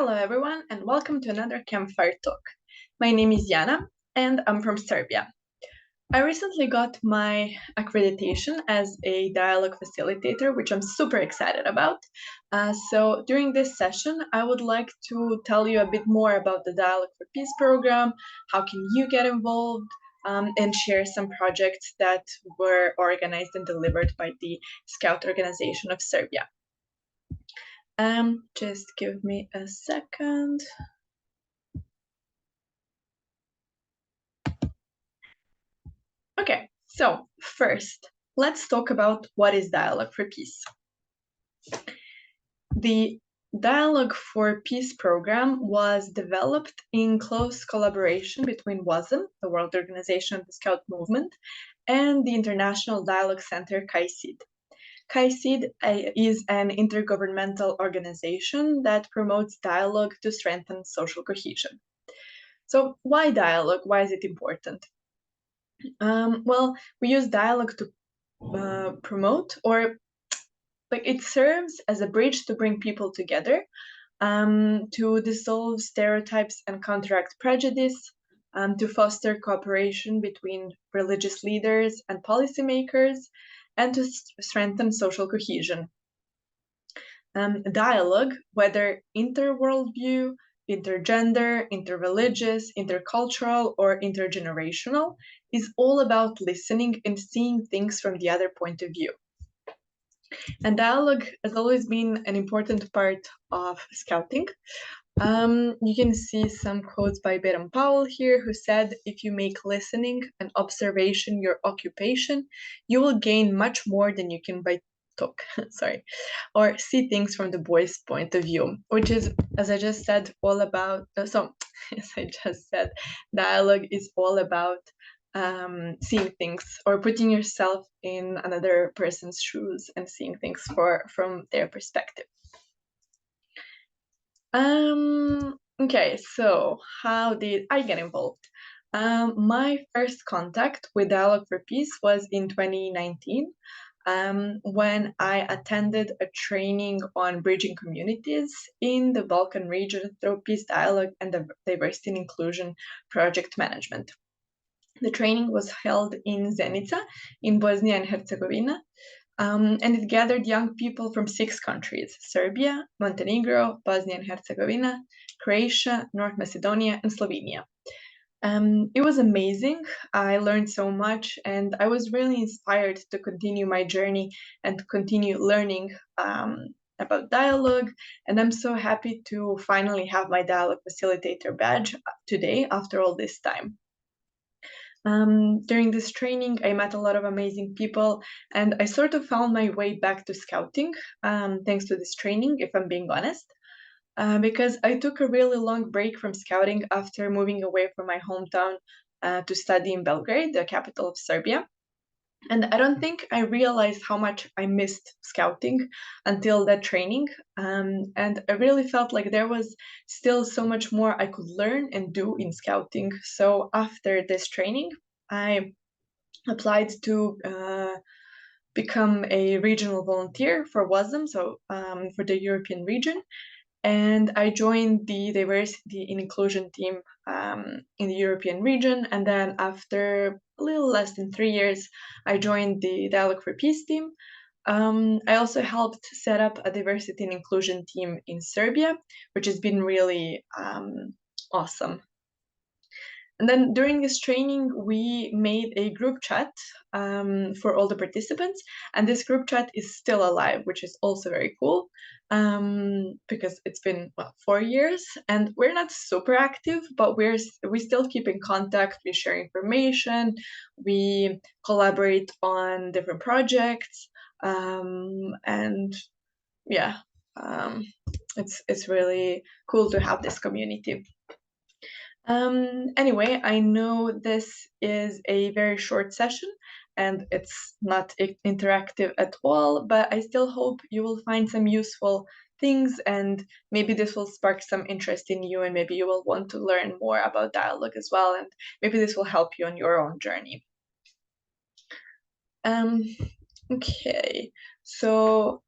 Hello everyone and welcome to another Campfire Talk. My name is Jana and I'm from Serbia. I recently got my accreditation as a dialogue facilitator, which I'm super excited about. So during this session, I would like to tell you a bit more about the Dialogue for Peace program, how can you get involved, and share some projects that were organized and delivered by the Scout Organization of Serbia. Just give me a second. Okay, so first, let's talk about what is Dialogue for Peace. The Dialogue for Peace program was developed in close collaboration between WASM, the World Organization of the Scout Movement, and the International Dialogue Center CAICID. CAICID is an intergovernmental organization that promotes dialogue to strengthen social cohesion. So why dialogue? Why is it important? Well, we use dialogue to promote, or like it serves as a bridge to bring people together, to dissolve stereotypes and counteract prejudice, to foster cooperation between religious leaders and policymakers, and to strengthen social cohesion. Dialogue, whether interworldview, intergender, interreligious, intercultural, or intergenerational, is all about listening and seeing things from the other point of view. And dialogue has always been an important part of Scouting. You can see some quotes by Baden Powell here, who said, if you make listening and observation your occupation, you will gain much more than you can by talk, sorry, or see things from the boy's point of view, which is, as I just said, all about, as I just said, dialogue is all about seeing things or putting yourself in another person's shoes and seeing things from their perspective. Okay, so how did I get involved? My first contact with Dialogue for Peace was in 2019, when I attended a training on bridging communities in the Balkan region through peace dialogue and the diversity and inclusion project management. The training was held in Zenica in Bosnia and Herzegovina, and it gathered young people from 6 countries: Serbia, Montenegro, Bosnia and Herzegovina, Croatia, North Macedonia, and Slovenia. It was amazing. I learned so much, and I was really inspired to continue my journey and continue learning about dialogue. And I'm so happy to finally have my dialogue facilitator badge today after all this time. During this training, I met a lot of amazing people, and I sort of found my way back to Scouting, thanks to this training, if I'm being honest. Because I took a really long break from Scouting after moving away from my hometown to study in Belgrade, the capital of Serbia. And I don't think I realized how much I missed Scouting until that training. And I really felt like there was still so much more I could learn and do in Scouting. So after this training, I applied to become a regional volunteer for WASM, so for the European region. And I joined the diversity and inclusion team in the European region. And then after a little less than 3 years, I joined the Dialogue for Peace team. I also helped set up a diversity and inclusion team in Serbia, which has been really awesome. And then during this training, we made a group chat for all the participants. And this group chat is still alive, which is also very cool, because it's been, 4 years. And we're not super active, but we still keep in contact. We share information. We collaborate on different projects. And yeah, it's really cool to have this community. Anyway, I know this is a very short session and it's not interactive at all, but I still hope you will find some useful things, and maybe this will spark some interest in you, and maybe you will want to learn more about dialogue as well, and maybe this will help you on your own journey. Okay, so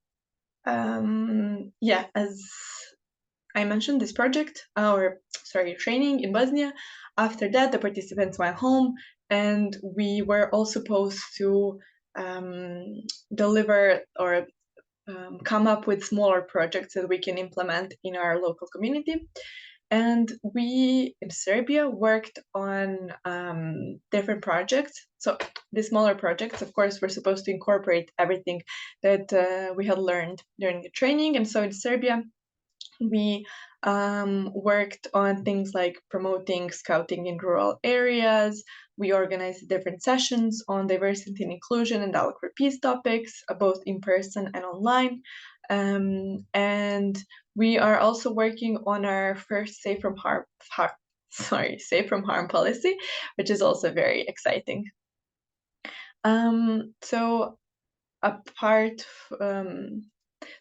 yeah, as I mentioned this project, training in Bosnia. After that, the participants went home, and we were all supposed to deliver or come up with smaller projects that we can implement in our local community. And we in Serbia worked on different projects. So the smaller projects, of course, were supposed to incorporate everything that we had learned during the training. And so in Serbia, we worked on things like promoting scouting in rural areas. We organized different sessions on diversity and inclusion and dialogue for peace topics, both in person and online. And we are also working on our first safe from harm policy, which is also very exciting. So apart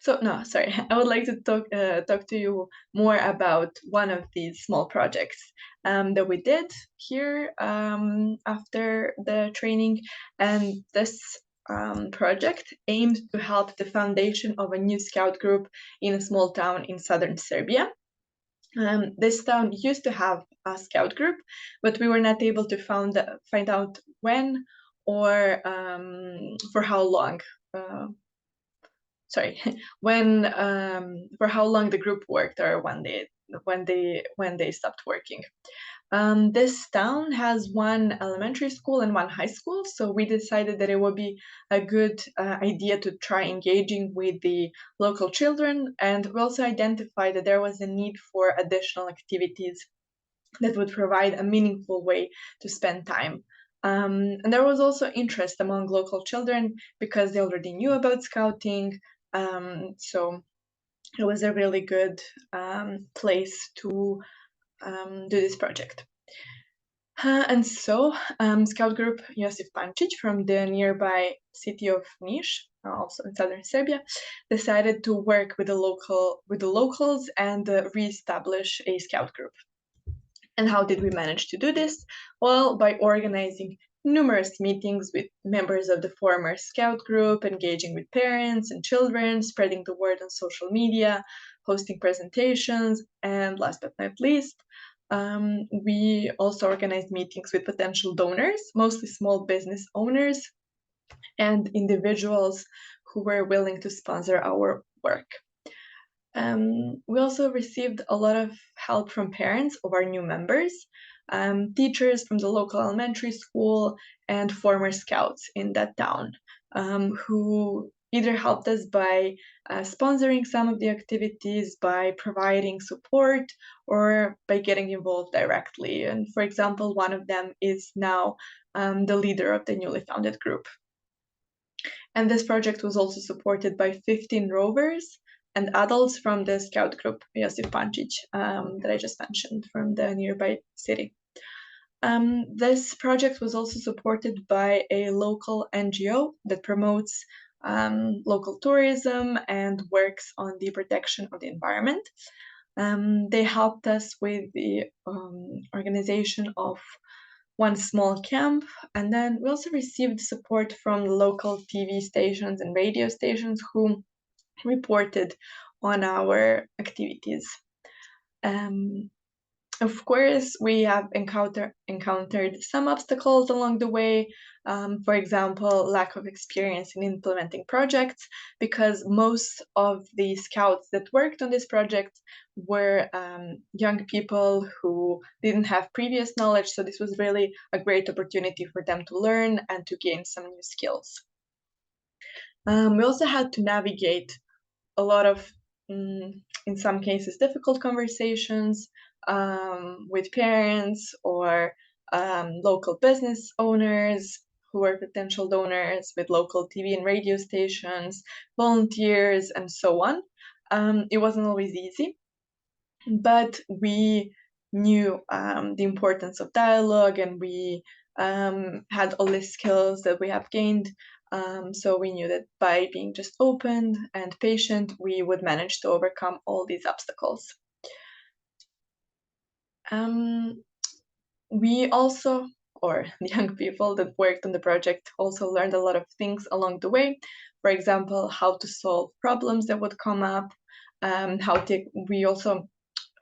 I would like to talk to you more about one of these small projects that we did here after the training, and this project aimed to help the foundation of a new scout group in a small town in southern Serbia. This town used to have a scout group, but we were not able to find out when or for how long. When for how long the group worked or when they stopped working. This town has one elementary school and one high school, so we decided that it would be a good idea to try engaging with the local children, and we also identified that there was a need for additional activities that would provide a meaningful way to spend time. And there was also interest among local children because they already knew about scouting. So it was a really good place to do this project. And so Scout Group Josip Pančić from the nearby city of Niš, also in southern Serbia, decided to work with the locals and re-establish a scout group. And how did we manage to do this? Well, by organizing numerous meetings with members of the former scout group, engaging with parents and children, spreading the word on social media, hosting presentations, and last but not least, we also organized meetings with potential donors, mostly small business owners and individuals who were willing to sponsor our work. We also received a lot of help from parents of our new members, teachers from the local elementary school, and former scouts in that town, who either helped us by sponsoring some of the activities, by providing support, or by getting involved directly. And for example, one of them is now the leader of the newly founded group. And this project was also supported by 15 rovers and adults from the scout group Josip Pančić that I just mentioned from the nearby city. This project was also supported by a local NGO that promotes local tourism and works on the protection of the environment. They helped us with the organization of one small camp, and then we also received support from local TV stations and radio stations who reported on our activities. Of course, we have encountered some obstacles along the way. For example, lack of experience in implementing projects, because most of the scouts that worked on this project were young people who didn't have previous knowledge. So this was really a great opportunity for them to learn and to gain some new skills. We also had to navigate a lot of, in some cases, difficult conversations with parents or local business owners who were potential donors, with local TV and radio stations, volunteers, and so on. It wasn't always easy, but we knew the importance of dialogue, and we had all the skills that we have gained. So we knew that by being just open and patient, we would manage to overcome all these obstacles. We also, or the young people that worked on the project, also learned a lot of things along the way. For example, how to solve problems that would come up. We also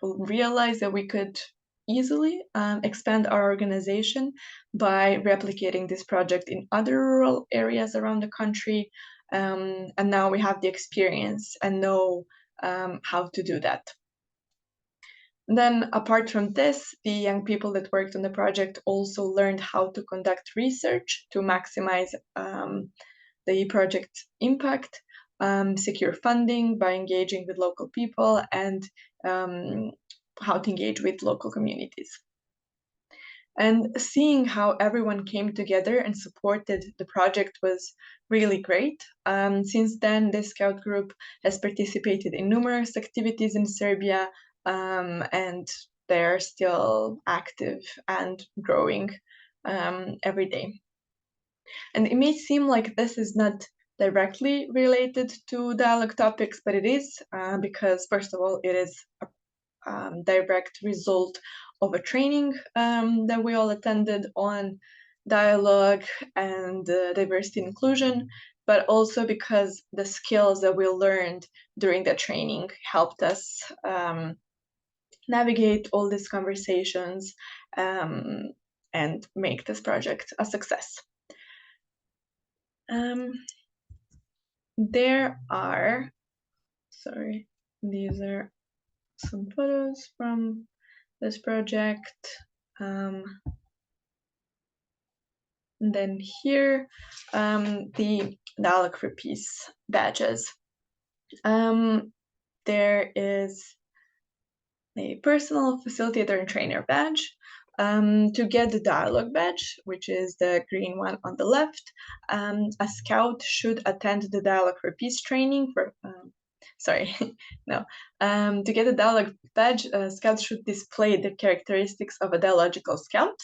realized that we could easily expand our organization by replicating this project in other rural areas around the country. And now we have the experience and know how to do that. Then, apart from this, the young people that worked on the project also learned how to conduct research to maximize the project's impact, secure funding by engaging with local people, and how to engage with local communities. And seeing how everyone came together and supported the project was really great. Since then, the Scout group has participated in numerous activities in Serbia, and they're still active and growing every day. And it may seem like this is not directly related to dialogue topics, but it is because, first of all, it is a direct result of a training that we all attended on dialogue and diversity and inclusion, but also because the skills that we learned during the training helped us navigate all these conversations and make this project a success. There are, sorry, these are some photos from this project. And then here, the dialogue for peace badges. There is a personal facilitator and trainer badge. To get the dialogue badge, which is the green one on the left, a scout should attend the dialogue for peace training for sorry, no. To get a dialogue badge, scouts should display the characteristics of a dialogical scout,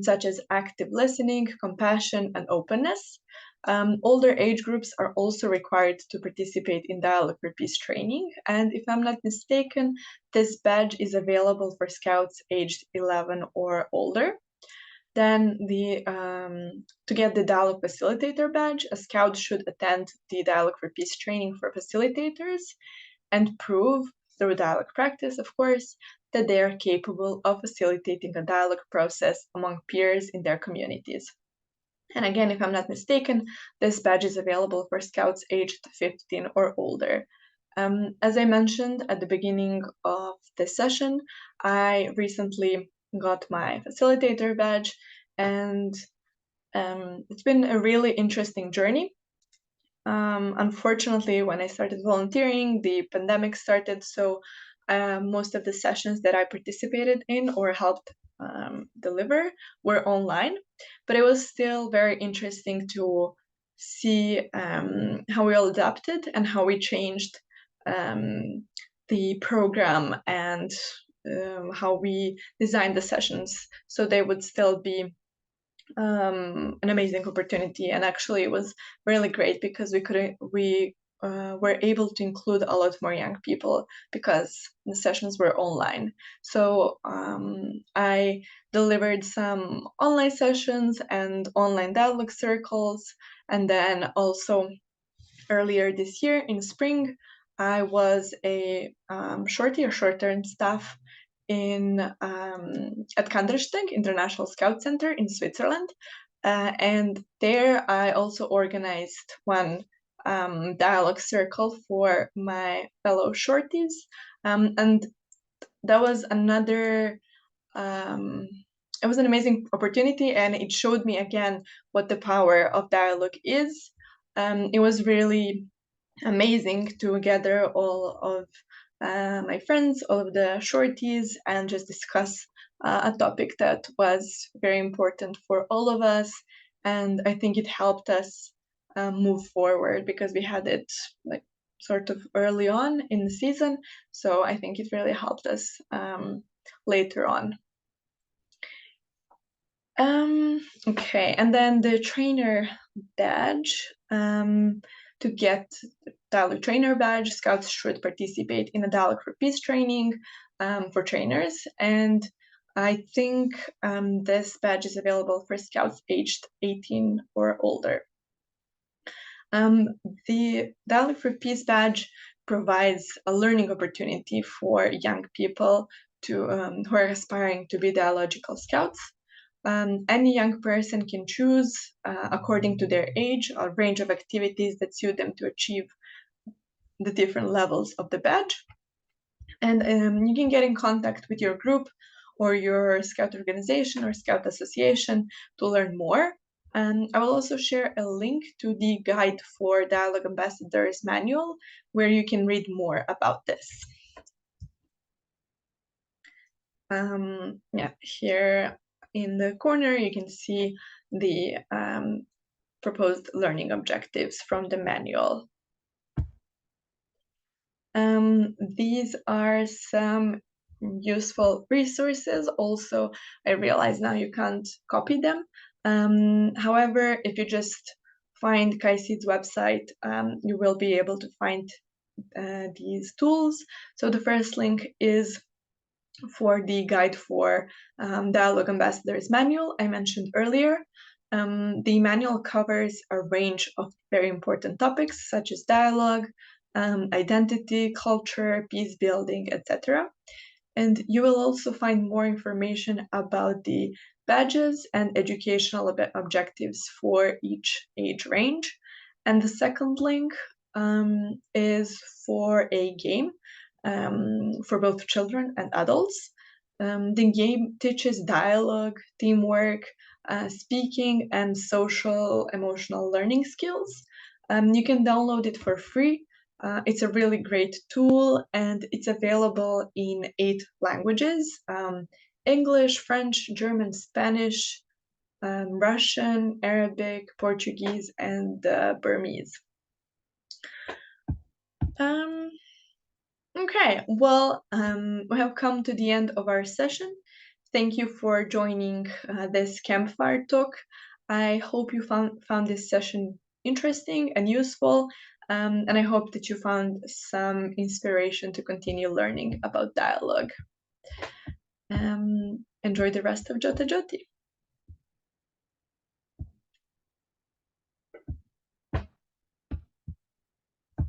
such as active listening, compassion, and openness. Older age groups are also required to participate in dialogue for peace training, and if I'm not mistaken, this badge is available for scouts aged 11 or older. Then to get the dialogue facilitator badge, a scout should attend the dialogue for peace training for facilitators and prove through dialogue practice, of course, that they are capable of facilitating a dialogue process among peers in their communities. And again, if I'm not mistaken, this badge is available for scouts aged 15 or older. As I mentioned at the beginning of this session, I recently got my facilitator badge, and it's been a really interesting journey. Unfortunately, when I started volunteering, the pandemic started, so most of the sessions that I participated in or helped deliver were online, but it was still very interesting to see how we all adapted and how we changed the program and how we designed the sessions so they would still be an amazing opportunity. And actually it was really great because we were able to include a lot more young people because the sessions were online. So I delivered some online sessions and online dialogue circles, and then also earlier this year in spring I was a short-term staff in at Kandersteg International Scout Center in Switzerland, and there I also organized one dialogue circle for my fellow shorties, and that was another. It was an amazing opportunity, and it showed me again what the power of dialogue is. It was really amazing to gather all of my friends, all of the shorties, and just discuss a topic that was very important for all of us. And I think it helped us move forward because we had it like sort of early on in the season. So I think it really helped us later on. Okay, and then the trainer badge. To get the dialogue trainer badge, scouts should participate in a dialogue for peace training for trainers. And I think this badge is available for scouts aged 18 or older. The dialogue for peace badge provides a learning opportunity for young people who are aspiring to be dialogical scouts. Any young person can choose, according to their age, a range of activities that suit them to achieve the different levels of the badge. And you can get in contact with your group or your scout organization or scout association to learn more. I will also share a link to the Guide for Dialogue Ambassadors manual, where you can read more about this. Yeah, here in the corner, you can see the proposed learning objectives from the manual. These are some useful resources. Also, I realize now you can't copy them. However, if you just find KaiSeed's website, you will be able to find these tools. So the first link is for the Guide for Dialogue Ambassadors manual I mentioned earlier. The manual covers a range of very important topics such as dialogue, identity, culture, peace building, etc. And you will also find more information about the badges and educational objectives for each age range. And the second link is for a game for both children and adults. The game teaches dialogue, teamwork, speaking, and social emotional learning skills. You can download it for free. It's a really great tool, and it's available in 8 languages: English, French, German, Spanish, Russian, Arabic, Portuguese, and Burmese. Okay, well, we have come to the end of our session. Thank you for joining this campfire talk. I hope you found this session interesting and useful, and I hope that you found some inspiration to continue learning about dialogue. Enjoy the rest of Jota Joti.